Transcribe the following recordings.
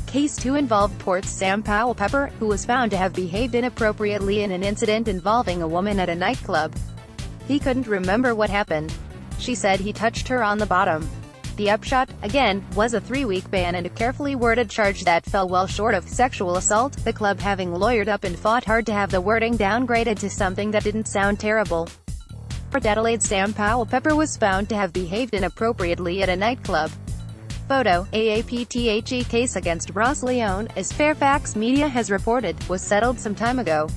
Case 2 involved Port's Sam Powell-Pepper, who was found to have behaved inappropriately in an incident involving a woman at a nightclub. He couldn't remember what happened. She said he touched her on the bottom. The upshot, again, was a 3-week ban and a carefully worded charge that fell well short of sexual assault, the club having lawyered up and fought hard to have the wording downgraded to something that didn't sound terrible. At Adelaide, Sam Powell-Pepper was found to have behaved inappropriately at a nightclub. Photo, AAPTHE case against Ross Leone, as Fairfax Media has reported, was settled some time ago.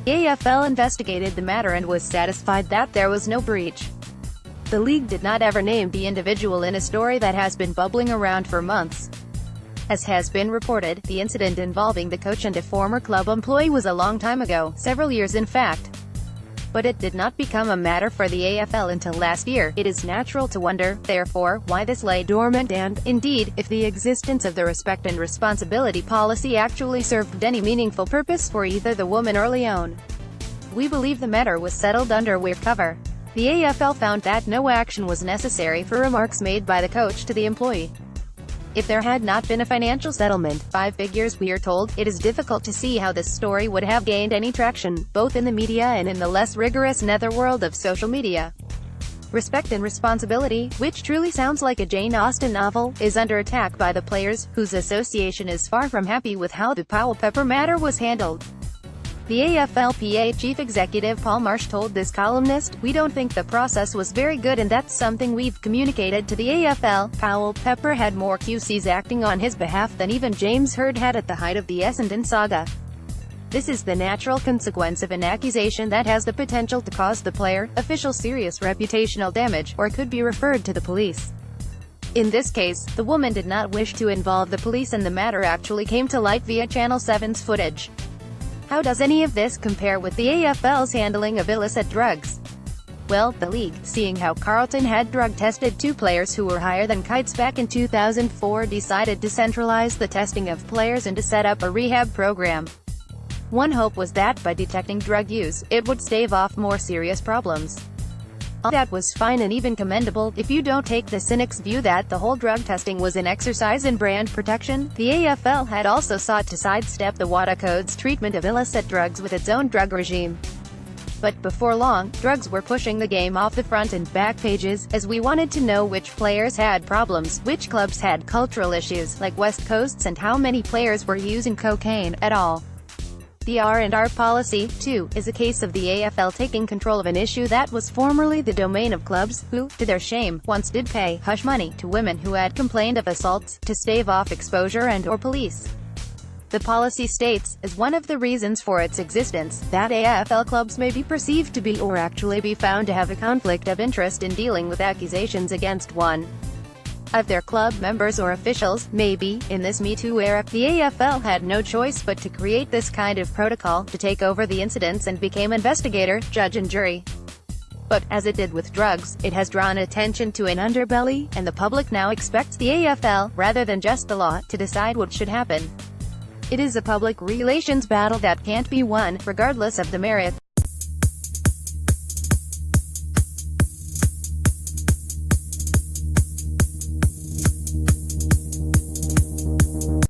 The AFL investigated the matter and was satisfied that there was no breach. The league did not ever name the individual in a story that has been bubbling around for months. As has been reported, the incident involving the coach and a former club employee was a long time ago, several years in fact. But it did not become a matter for the AFL until last year. It is natural to wonder, therefore, why this lay dormant and, indeed, if the existence of the respect and responsibility policy actually served any meaningful purpose for either the woman or Leone. We believe the matter was settled under weird cover. The AFL found that no action was necessary for remarks made by the coach to the employee. If there had not been a financial settlement, 5 figures we are told, it is difficult to see how this story would have gained any traction, both in the media and in the less rigorous netherworld of social media. Respect and responsibility, which truly sounds like a Jane Austen novel, is under attack by the players, whose association is far from happy with how the Powell-Pepper matter was handled. The AFLPA chief executive Paul Marsh told this columnist, "We don't think the process was very good and that's something we've communicated to the AFL." Powell-Pepper had more QCs acting on his behalf than even James Hird had at the height of the Essendon saga. This is the natural consequence of an accusation that has the potential to cause the player, official serious reputational damage, or could be referred to the police. In this case, the woman did not wish to involve the police and the matter actually came to light via Channel 7's footage. How does any of this compare with the AFL's handling of illicit drugs? Well, the league, seeing how Carlton had drug-tested 2 players who were higher than kites back in 2004, decided to centralize the testing of players and to set up a rehab program. One hope was that, by detecting drug use, it would stave off more serious problems. All that was fine and even commendable, if you don't take the cynic's view that the whole drug testing was an exercise in brand protection. The AFL had also sought to sidestep the WADA Code's treatment of illicit drugs with its own drug regime. But before long, drugs were pushing the game off the front and back pages, as we wanted to know which players had problems, which clubs had cultural issues, like West Coast's, and how many players were using cocaine, at all. The R&R policy, too, is a case of the AFL taking control of an issue that was formerly the domain of clubs, who, to their shame, once did pay hush money to women who had complained of assaults, to stave off exposure and/or police. The policy states, as one of the reasons for its existence, that AFL clubs may be perceived to be or actually be found to have a conflict of interest in dealing with accusations against one of their club members or officials. Maybe, in this Me Too era, the AFL had no choice but to create this kind of protocol, to take over the incidents and became investigator, judge and jury. But, as it did with drugs, it has drawn attention to an underbelly, and the public now expects the AFL, rather than just the law, to decide what should happen. It is a public relations battle that can't be won, regardless of the merit.